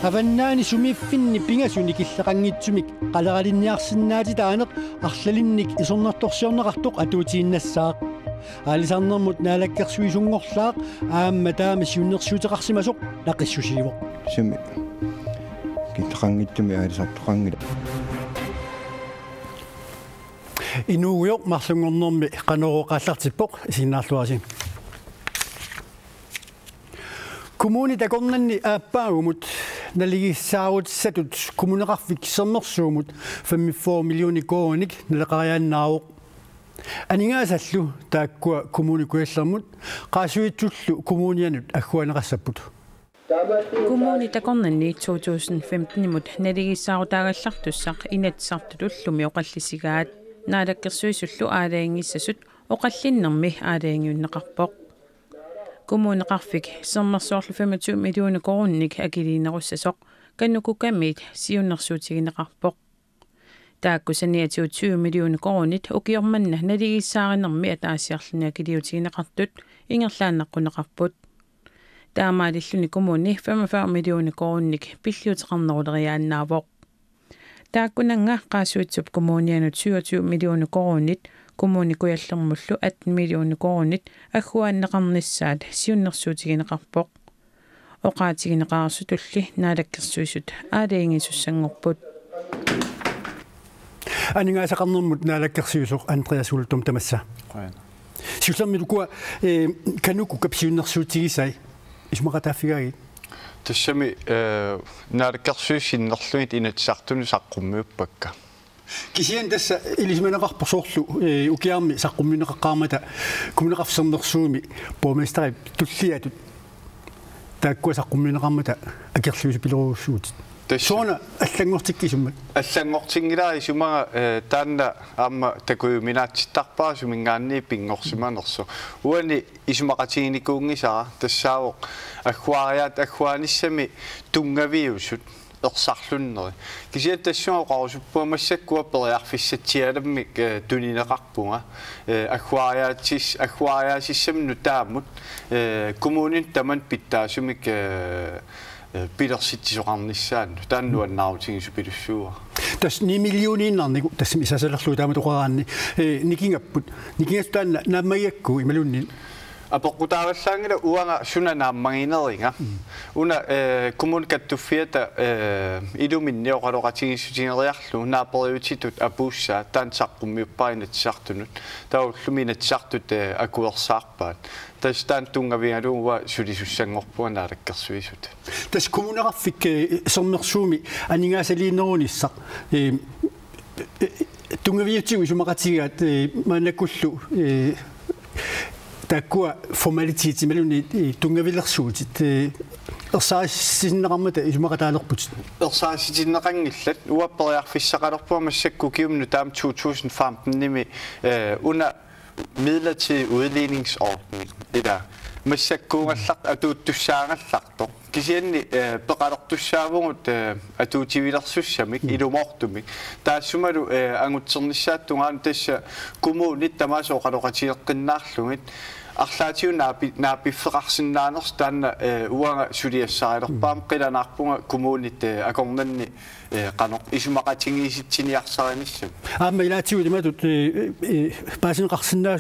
Avannaani sumiffinni pingasuni killaqanngitsumik qaleralinniarsinnaati taaneq arlalinnik isornartorsiorneqartoq atuutiinnassаақ аалисарнэрмут наалаккерсуисунгорлаақ аама таама сиуннерсуутеқарсимасоқ нақиссусиивоқ сими киллақангитсуми аалисартоқангила инуугиоқ марлунгорнэрми қанерооқаллартиппоқ исиннаарлуаси коммуни такорнанни ааппаагумут налигиссаарутиссатут коммунеқарфик кисернерсуумут 54 миллиони кооник налеқариааннаавоқ анингаасаллу тааккуа коммуни куяллермут qaasuitsullu коммунианут аггуанеқассаппут коммуни такорнанни 2015-имут налигиссаарутаагаллартуссақ инатсартуллуми оқаллисигаат наалаккерсуисуллу аалаингиссасут оқаллиннэрми аалаингиуннеқарпоқ коммунеқарфик сэрнерсуарлу 25 миллиони корунник акилиинеруссасоқ каннукукаммит сиуннерсуутигинеқарпоқ таакку саниатиу 20 миллиони корунит укиорманна налигиссааринерми атаасиарлуни акилиутигинеқартут ингерлааннаққунеқарпут таамаалиллуни коммуни 45 миллиони корунник пиллиутеқарнерулериааннаавоқ тааккунанга qaasuitsуп коммунианут 27 миллиони корунит коммуни куяллермуллу 8 миллиони корунит аггуааннеқарниссаат сиуннерсуутигинеқарпоқ оқаатигинеқарсутулли наалаккерсуисут аалаингисуссангорпут анингаасақарнэрмут наалаккерсуисоқ Андреас Ултум тамасса сиуллермилукуа кануку капсиуннерсуутигисай исмақатааффигаги тассами наалаккерсуисиннерлуит инатсартуни саққуммиуппакка кисиан тасса илисманеқарпорсоорлу укиарми саққумминеқаққармата кумнеқарфсернерсууми поместарип туллиатут тааккуа саққумминеқармата акерлуису пилеруусsuut соона аллангортиккисуммат аллангортингилари сумага таанна аама такуйуминаатситтарпаа сумингаанни пингорсиманерсо уани исумақатигиникуунгисара тассаавоқ аггуариаат аггуаниссами тунгавиусут ерсарлуннери кисиат тассуа оқарусуппуамассаккуа периарфиссатсиаламмик тунинеқарпунга аггуариаасиссам нутаамут коммунин таман питтаасумик пилерситсоқарниссаан тааннуаннаарутигису пилуссууа тас 9 миллиониннарнику тассми исасалерлуу тааматоқараанни никингаппут никингастаанна нааммаиакку ималунни апоқутааваллаангила уанга сунанааммагинеринга уна коммуникаттуффиата илуминни оқалоқатигиссутингериарлу наапериутитут апууссаа таансаққуммиуппаринатсартунут тауллуминатсартут акуерсаарпаат тастан тунгавигалууа сулисуссангорпуа наалаккерсуисут тас коммунеқарфик сэрнерсууми анингаасалииннеруниссақ тунгавиутигу сумақатигаат маанаккуллу тааккуа формалитити малуни тунгавилерсуутит ерсаассиннеқармата исумақатаалерпут ерсаасситиннеқангиллат уаппериарфиссақалерпуа массакку киумну таам 2015-ними уна midlertidig udligningsordning det der массаккуунгалларт атууттуссаагалларто кисианни пеқалертуссаавгут атуутивилерсуссамик илумоортумик таассумалу ангутсерниссааттунгаан тасса кумуунит тамаасо оқалоқатиеққиннаарлугит арлаатиу наапиффеқарсиннаанерс таанна уанга сулиассарилерпаам қиланаарпунга кумуунит акорнанни qanoq исумақатингиситсиниарсариниссам аама илаатиу иматут паасинеқарсиннаа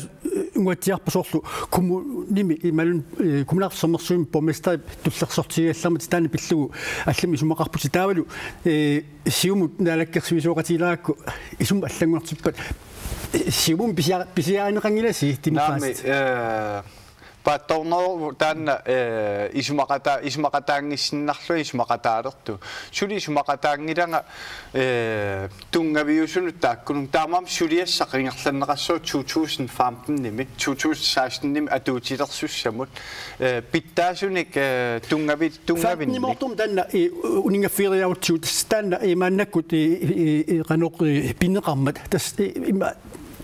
унгуатсиарпасоорлу кумуними ималун кумунаарсэрнерсуим поместарип туллерсортигаллармат таани пиллугу аллами исумақарпути таавалу сиумут наалаккерсуисуоқатилаакку исум аллангуартиппат сиум писиаанеқангиласи тимифаст патторноо таанна исумақатаангиссиннарлу исумақатаалерту сули исумақатаангиланга тунгавиусунут тааккунун таамаам сулиассақингерланнеқассуу 2015-ними 2016-ними атуутилерсуссамут питтаасуник тунгавинни мортум таанна унингаффириаутсуут таанна имааннаккут канеқ пиннеқармат тас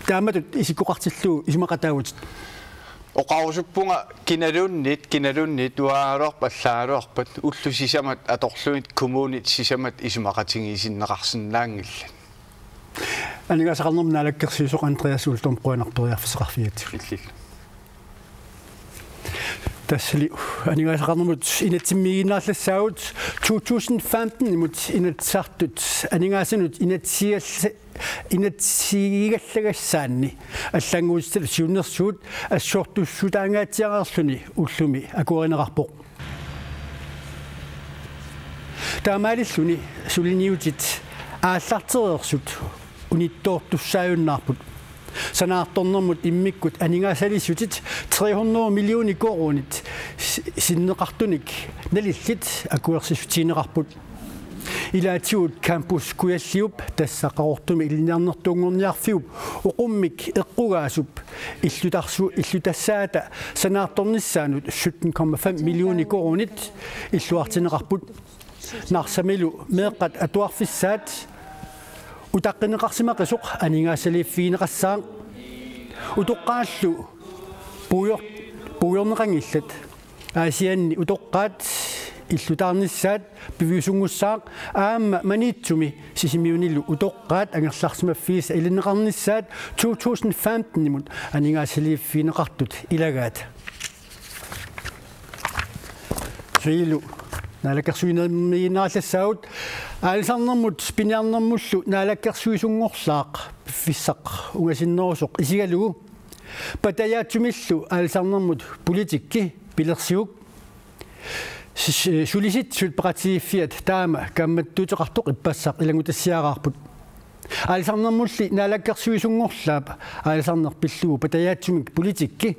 тааматут исиккоқартиллуу исумақатаагут оқарусуппунга киналуннит уаарорпаллааруарпат уллусисамат аторлуит коммунит сисамат исумақатингисиннеқарсинаангилла анигасақарнерм наалаккерсуисоқ Андреас Ултум қуанарториарфисеқарфиатик Tassali aningaasaqarnermut inatimmiginnaarlassaagut 2015 imut inatsartut aningaassanut inatsigigallagassaanni аллангуустал сиуннерсуут ассуортуссутаангаатсиарарлүни уллуми акуриneqarpoq таамаалиллүни сулиниутит ааллартерерсут униттоортуссааюннаарпут санаарторнэрмут иммиккут анигаасалиссутит 300 миллиони коронит синнеқартуник налиллит акуерсифтинеқарпут илаатиут кампус куяллиуп тассақарортуми илниарнертунгорниарфиуп оқуммик эққугаасуп иллутассаата санаарторниссаанут 17,5 миллиони коронит иллуартинеқарпут нарсамилу меэққат атуарфиссаат утаққинеқарсимақисоқ анигаасалииффиинеқассаан утоққааллу пуйорнеқангиллат аасианни утоққаат иллутаарниссаат пивиусунгуссаақ аама маниитсуми сисимиуниллу утоққаат ангерларсимаффиис илинеқарниссаат 2015 нимут анигаасалииффиинеқартут илагаат сиилу налаккерсуинермииннаарлассаагут аалисарнэрмут спиниарнэрмуллу налаккерсуисунгорлаақ фиссақ угасиннерусоқ исигалугу патаяатсумиллу аалисарнэрмут политикки пилерсиук сулиситсут пратииффиат таама камматтуутеқартоқ иппассақ илагутассиараарпут аалисарнэрмулли налаккерсуисунгорлаап аалисарнер пиллугу патаяатсумик политикки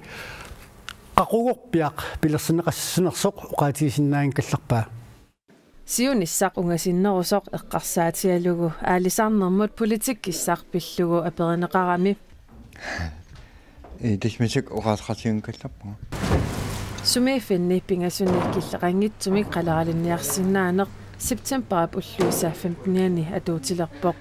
qaqugorpiaq pilersineqassunersoq uqaatigisinnaagin kallarpaa сиунissaq унгасиннерусоq эққарсаатиалугу аалисаарнэрмут политиккиссақ пиллугу аперинеқарами тисмисик уqaasqatigun kallarpaa сумеифинни пингасуни киллеқангитсумик қалералинниарсинаанеқ септемберап уллуиса 15-ниани атуутилерпоқ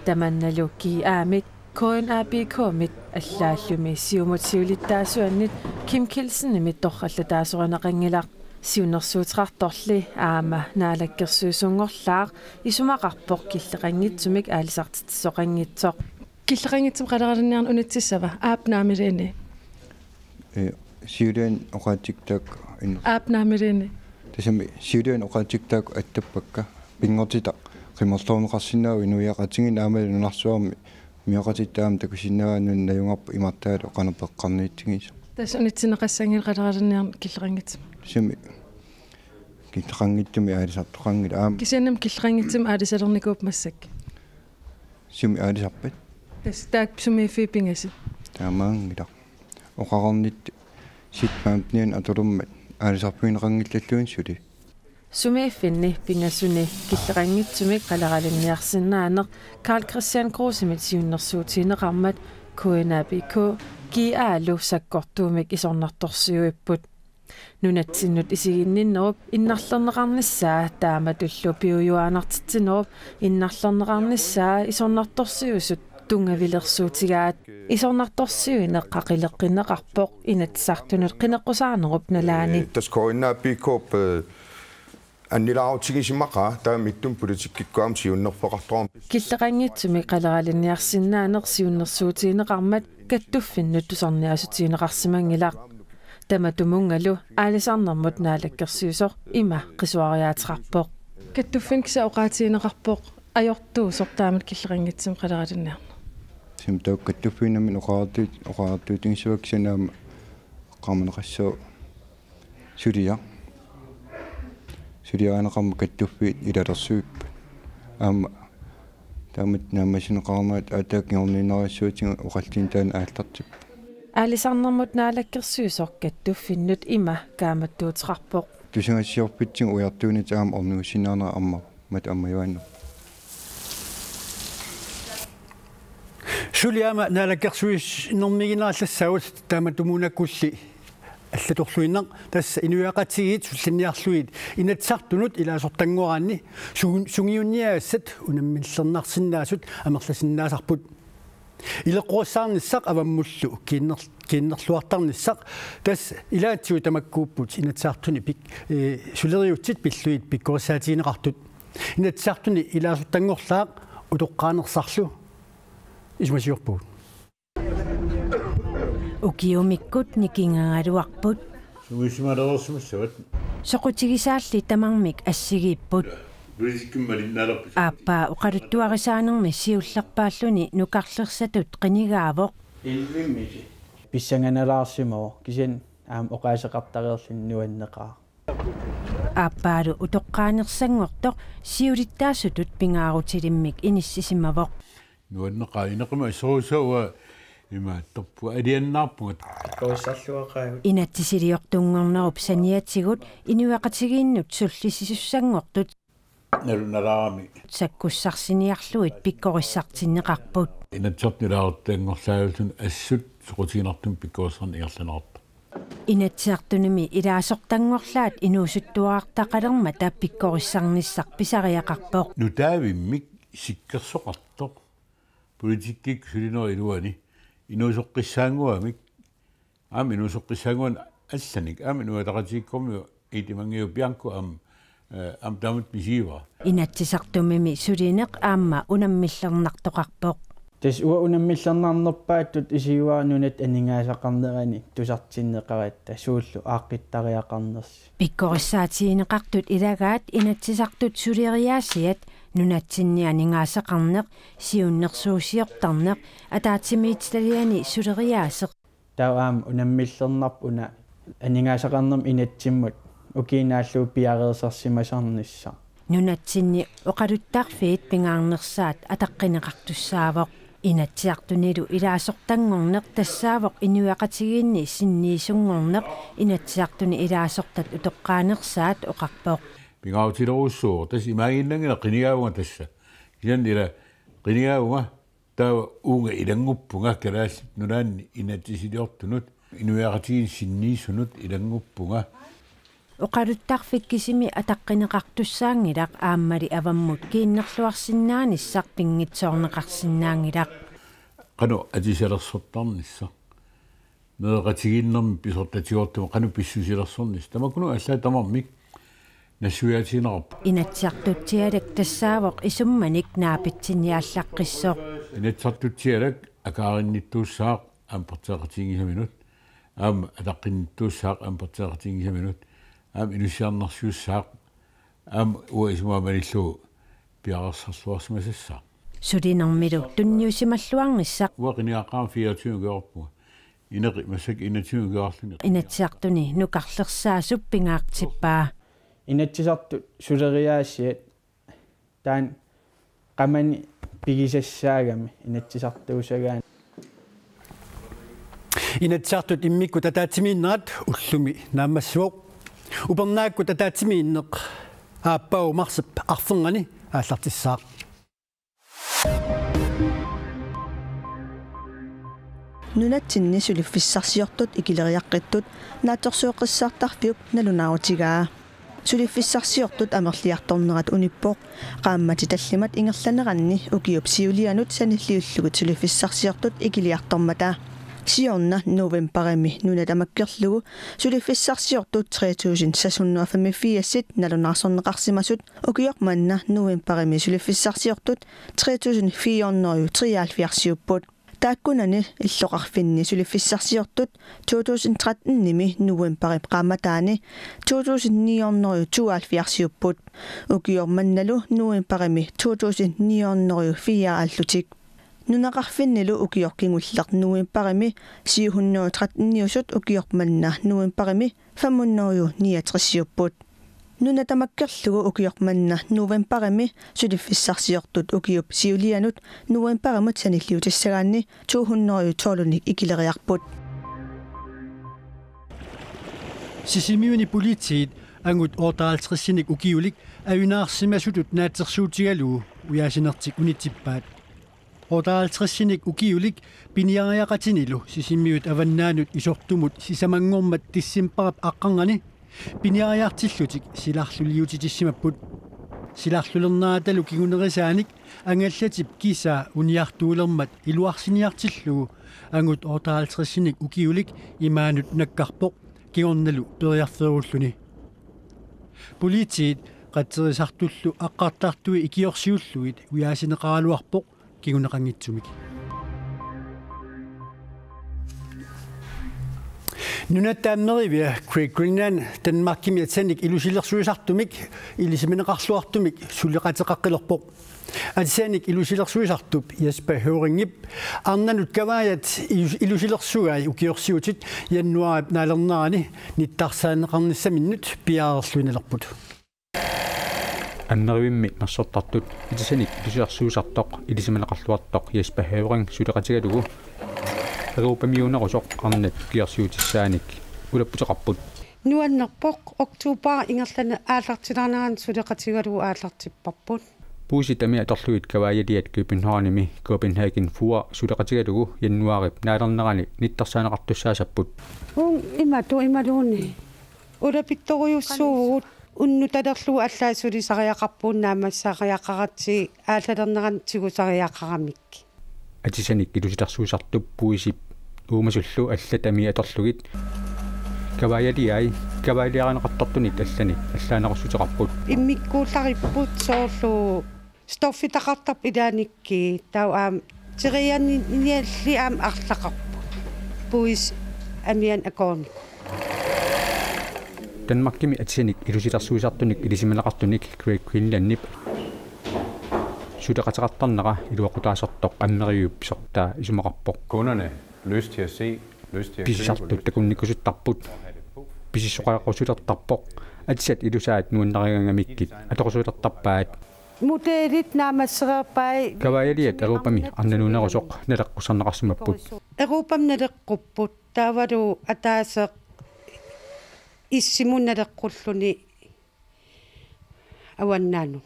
таманналу ки аамит KNABK-мит аллааллуми сиумут сиулиттаасуаннит Ким Килсеннимит торраллатаасоринеқангилақ сиунерсуутеқарторли аама наалаккерсуусунгорлаақ исумақарпоқ киллеқангитсумик аалисартитсоқангитсоқ киллеқангитсум қалералинниарн унитсиссава аапнаамилини сиулиан оqaatiqtaak аапнаамилини тасами сиулиан оqaatiqtaak аттаппакка пингортита qimorluuneqarsinnaau inuiaqatigin aamali nunarsuarmi миоqatittaam такусиннаанун наюнгарпу имартаалу qanappeqqarniittigiisa тас унитсинеқассангил қалералинниарн киллеқангитсум сими киллеқангиттуми аалисартоқангил аам кисианнам киллеқангитсум аалисалерникууп массак сими аалисарпат тас таак сумииффипингаси таамаангила оқарнит ситмаампниан атулуммат аалисарпуинеқангиллаллуин сули сумеиффинни пингассуни киллеқангитсумик қалералинниарсинаанеқ Карл Кристиан Гросимит сиуннерсуутинеқармат KNABK киаалу саккортуумик исорнарторсиуиппут нунатсиннут исигинниннеруп иннарлернеқарниссаа таама туллу пиуюаанартитсинеруп иннарлернеқарниссаа исорнарторсиусут тунгавилерсуутигаат исорнарторсиуинеқ қақилеққинеқарпоқ инатсартунут қинеққусаарнеруп налаани тас KNABK аннилааутигисимаqa таамиттум политиккиккуам сиуннерфеқарторам киллеқангитсуми қалералинниарсинаанеқ сиуннерсуутиинеқармат каттуффиннут тусарниасутиинеқарсимангилақ таматумунгалу аалисарнэрмут наалаккерсиусоқ има қисуариаатеқарпоқ каттуффинкса оqaatiинеқарпоқ ajortuusoq taamat killaqangitsum qaleralinniarna simtauk kattuffiinammin oqaartuutigissuaksanaama qaamaneqassuu suliaaneqarma kattuffiit ilalersuippa aama taamat naamasineqarmaat aataakkiorniineriassuutiga oqalliin taana aallartippa аалисарнэрмут наалаккерсуусоқ каттуффиннут има кааматтуутеқарпоқ тусингассиорпитсиг уяртууни таама орнуусинаарнера амма мат аммаюанну сулиама наалаккерсуис нормигинааллассагут тааматумунаккулли аллаторлуиннеқ тасса инуяқатигит суллинниарлуит инатсартунут илаасортангуаранни сунгиунниаассат унаммиллернарсиннаасут амерласиннаасарпут илеққуассаарниссақ аваммуллу киннерлуартарниссақ тас илаатсуу тамаккууппут инатсаартуни пик сулериутсит пиллуит пиккорсаатиинеқартут инатсаартуни илаасортангорлаақ утоққаанерсарлу исмасиорпуут укиумиккут никингагалуарпут Sumishimalerussumassavat. Soqutigisaalli tamarmik assigiipput. Aappa uqaluttuarisaanermi siullerpaalluni nukarlersatut qinigaavoq. Ilvimmisi. Pissanganalaarsimoo kisan oqaaseqartareerlin nuanneqaa. Aappaalu utoqqaanersanngortoq siulittaassutut pingaarutilimmik inissisimavoq. Nuanneqaa ineqima isuusauwa ima torpu aliannaarpungat koissarluaqaagut inatsisiliortunngornerup saniatsigut inuaqatigiinnut sullisisussanngortut nalunalaarami sakkussarсиниарлуит pikkorissartinneqarput inatsartulaarutteangorlaagulsun assut soqutiginartum pikkorissarni igerlanarpa inatsiartunimi ilaasortanngorlaat inuusuttuaartaqalerma taa pikkorissarnissaq pisariaqarpoq nutaavimik sikkersoqartoq politikkik sulineri iluani inuusoqqissaanguamik inuusoqqissaanguan allanik inuataqatiikkormi itimangiu pianku am tamut misiiva inatsisartumimi sulineq aamma unammillernertoqarpoq tas ua unammillernaarnerpaattut isiuaanunat aningaasaqarnerani tusartinneqaratta suullu aaqqittariaqarnersi pikkorissaatiineqartut ilagaat inatsisartut suleriaasiat nunatsinnianingaasaqarneq siunnersuusiortarneq ataatimiitstaliani suleriaaseq tauaam unammillernerp una aningaasaqarnerm inatsimmut ukiinaallu piareesersimasarnissa nunatsinni oqaluttaarfiit pingaarnersaat ataqqinеqartussaavoq inatsiartunilu ilaasortangorneq tassaavoq inuaqatigiinni sinniisungorneq inatsiartuni ilaasortat utoqqaanersaat oqarpoq pingautileruussuur tas imaaginnangina qinigaavunga tassa kisan ila qinigaavunga taa uunga ilanguppunga kalaas nunaanni inatsisiliortunut inuaqatigin sinniisunut ilanguppunga oqaluttaarfikkisimi ataqqinеqartussaangilaq aammali avammut kiinnerluarsinnaanissaq pingitsoorneqarsinnaangilaq qanu atisalersortarnissa neeqatiginnermi pisortatiortuma qanu pissusilersornis tamakunu allaa tamarmik nassuyaatiinerap inatsiartutsialak tassaavoq isummanik naapitsiniaallaqqissoq inatsiartutsialak akaarinnittuussaaq amperteeqatigisaminut aam ataqqinittuussaaq amperteeqatigisaminut am inusiarnersuussaaq am uismuamanillu piarersarluarsmasassa sulinermilu tunniusimalluarnissaq uaqiniaqaam 24 georpua ineqi massak inatiungearluni inatsiartuni nukarlersaasup pingaaqtippaa inatsisartu suleriaasiat taan qamani pigisassaagami inatsisartuusagaan inatsiartut immikku tataatimiinnerat ullumi naammassuoq upernaakku tataatimiinneq aappau marsep arferngani aallartissaaq nunatsinni suliffissarsiortut ikileriaqqittut naatorsuoqissartarfiup nalunaarutigaa suliffissarsiortut amerliartornerat unippoq qaammati tallimat ingerlaneranni ukiup siulianut sanilliullugut suliffissarsiortut ikiliartormata siorna novemberimi nunatamakkerlugu suliffissarsiortut 3685 nalunaarsorneqarsimasut ukiormanna novemberimi suliffissarsiortut 3473 taakkunani illoqarfinni suliffissarsiortut 2013nimi novemberip qaamataani 2972 ukiormannalu novemberimi 2904 nunaqarfinnilu ukiorkingulleq novemberimi 713 ukiormanna novemberimi 569 nunatamakkerlugu ukiormanna novemberimi suliffissarsiortut ukiup siulianut novemberimut sanilliutissagaanni 212 ikileriarput sisimiuni politiit angut ortaaltrisinik ukiulik ayunaarsimasutut naatsersuutigalu uyaasinertik unitippaat ortaaltrisinik ukiulik piniariaqatinilu sisimiut avannaanut isortumut sisamangormat tissimparap aqqangani piniariartillutik silarluliutitissimapput silarlulernaatalu kigunerisaanik angallatip kisa uniartuulermat iluarsiniartillugu angut ortaaltrisinik ukiulik imaanut nakkarpoq kigornalu periarferulluni politiit qatserisartullu aqqartartui ikiorsiulluit uyaasineqaaluarpoq kiguneqangitsumik Nunataamnerivi Craig Greenland Danmarkimi atsanik ilusillersuisartumik ilisimeneqarluartumik suliqateqaqqilorpoq atsanik ilusillersuisartup Jesper Høringip arnanut kavaajat ilusillersugai ukiorsiutit jannuarip naalernerani nittarsaaneqarnissaminnut piaarerluinalerput аннеривимми нарсортартут итисаник писиарсуусартоқ илисиманеқарлуартоқ Jesper Høring сулеқатигалугу Europamiunерусоқ арнат киарсиутиссааник улаппутеқарпут нуаннерпоқ октубер ингерлана ааллартилаарнеран сулеқатигалугу ааллартиппарпут пууси тами аторлуит каваалиат Københavnimi Copenhagen фуа сулеқатигалугу яннуарип наалернерани ниттарсаанеқартуссаасаппут ималууни улапитториуссуугут уннуталерлуу аллаасули сариақарпууннаамассаариақаратси аалалернеран тигусариақарамик атисаник илуситарсуусартуп пуисип уумасуллу аллатами аторлугит каваалиай каваалиаранеқартартуник аллани аллаанерусутеқарпут иммиккууллариппут соорлу стоффитақартарп илааникки тау аам тирианни ниалли аам арлақарпут пуис амиан акооник Danmarkimi atsanik ilusitарсуусартуник илисиманеқартуник Craig Greenland сулеқатеқартарнера илуақутаасартоқ аммериуп сортаа исумақарпоқ kunderne lyst til at se писартут такунникусуттарпут писиссоқаақусулертарпоқ атсат илусаат нуаннаригангамиккит атоқусулертарпаат мутеэлит наамассереерпай каваалиат Европами арнанунерусоқ налеққусарнеқарсимаппут Европам налеққуппут таавалу атаасеқ иссимунналеққуллуни аваннаану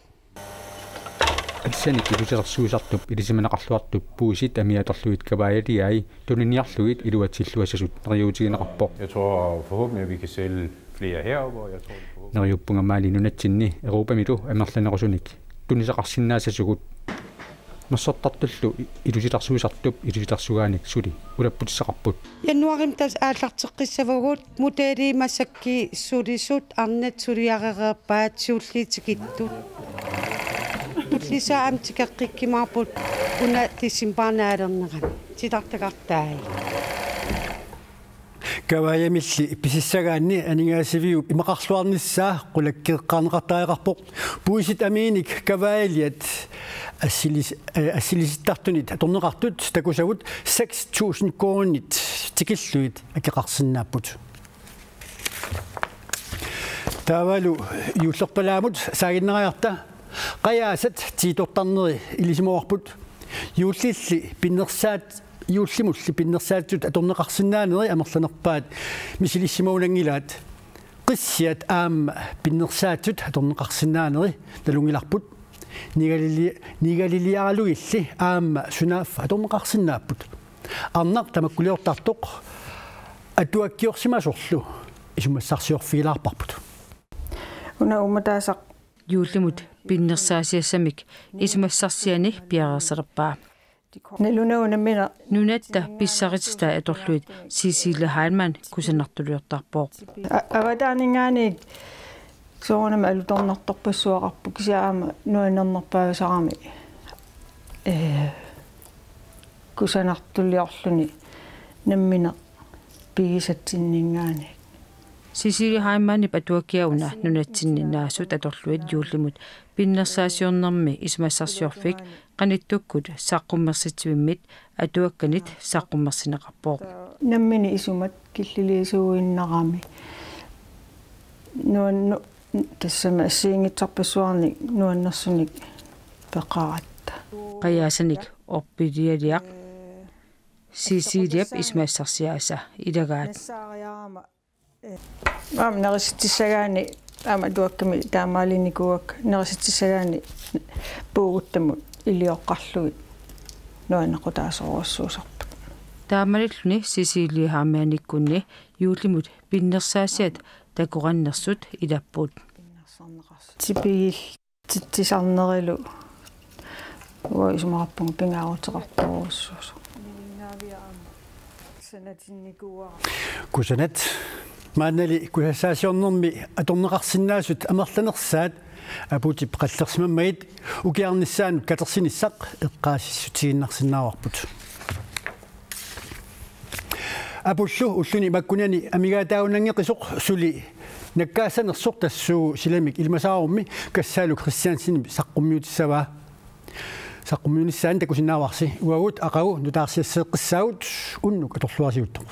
атсаник илусерсуусартуп илисиманеқарлуартуп пуусит амиаторлуит каваалиай туниниарлуит илуатсиллуасасут нериутигинеқарпоқ Jeg tror forhåbentlig at vi kan sælge flere heroppe og jeg tror нериуппунгамаали нунатсинни Европамилу амерланерусуник тунисеқарсиннаасасугут нассортартуллу илусиларсуусартуп илусиларсугааник сули улаппутиссақарпут януарим тас ааллартеққиссавагут мутеали массакки сулисут арнат сулиаререерпаат сиуллиитикиттут путлисаам тикаққиккимаарпут уна тиссимпаарнаалернеран титартакартаай каваямилли писиссагаанни анигаасивиуп имақарлуарниссаа қулаккеққарнеқартаеқарпоқ пуисит аминик каваалиат ассилиситтартунит аторнеқартут такусавут 6000 коонит тикиллуит акеқарсинааппут таавалу юуллерпалаамут саагиннериарта қаяасат тиитортарнери илисимоарпут юуллилли пиннерсаат юуллимулли пиннерсаатсут аторнеқарсинаанери амерланерпаат мисилиссимаунангилаат қиссиат аама пиннерсаатсут аторнеқарсинаанери налунгиларпут нигалилиаралугилли аама сунаф аторнеқарсинааппут арнақ тамаккулиортартоқ атуаккиорсимасорлу исумассарсиорфигилаарпарпут уна уматаасақ юуллимут пиннерсаасиассамик исумассарсиани пиарерсалерпаа налунауна нунатта писсаритста аторлуит Cecilie Heilmann кусанартулиортарпоо аватаанингааник соонам алуторнарторпассуақарпу кисаама нуанернерпаасарами кусанартулиорлуни наммина пигисатсиннингааник Cecilie Heilmann патуакиауна нунатсинниннаасут аторлуит юуллимут пиннерсаасиорнэрми исмассарсиорфик qanittуkkut saqqummersitsuimmit atuakkanit saqqummersineqarpooq nammini isumat killiliisuuinnarami nuannu tassama assiingitsarpassuarnik nuannersunik peqaratta qayaasanik orpilialiaq Ceciliap ismaassarsiaasa ilagaat nerisitissagaani ama tuakkami taamaalinikuak nerisitissagaani puuguttamut илиоққарлугит нуанеқутаасоруссуусарпут таамалиллуни Cecilie Heilmann-иккунни юуллимут пиннерсаасиат такураннерсут илаппут типигил титсарнерилу уа исумараппунг пингаарутеқарторуссуусо кусанат маанали кусассаасиорнэрми аторнеқарсинаасут амерланерсаат апутип қаллерсимаммагит укиарниссаанут катерсиниссақ эққаассутигиннарсиннааварпут апуллу уллуни маккунани амигаатаунангеқисоқ сули наккаасанерсоқ тассуу силамик илмасаарумми кассаалу кристиансини саққуммиутиссаваа саққуммиуниссаан такусинааварси уагут ақагу нутаарсиассеэққиссаагут унну каторлуарсиуттоқ